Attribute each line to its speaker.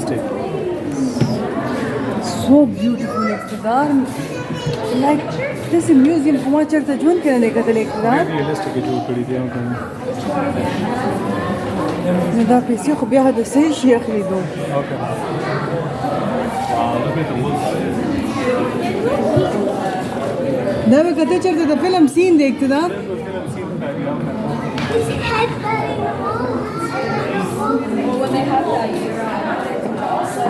Speaker 1: realistic.
Speaker 2: So beautiful اقتدار like داسې میوزیم خو ما چېرته ژوند کې نه دی کتلی اقتدار
Speaker 1: Very realistic یې جوړ کړي دي هم کنه.
Speaker 2: نو دا پیسې خو بیا د صحیح شي اخلي دو
Speaker 1: Okay. Wow, look at the wolf.
Speaker 2: دا به کته چېرته د فلم سین دی اقتدار
Speaker 3: When they have that year-round, also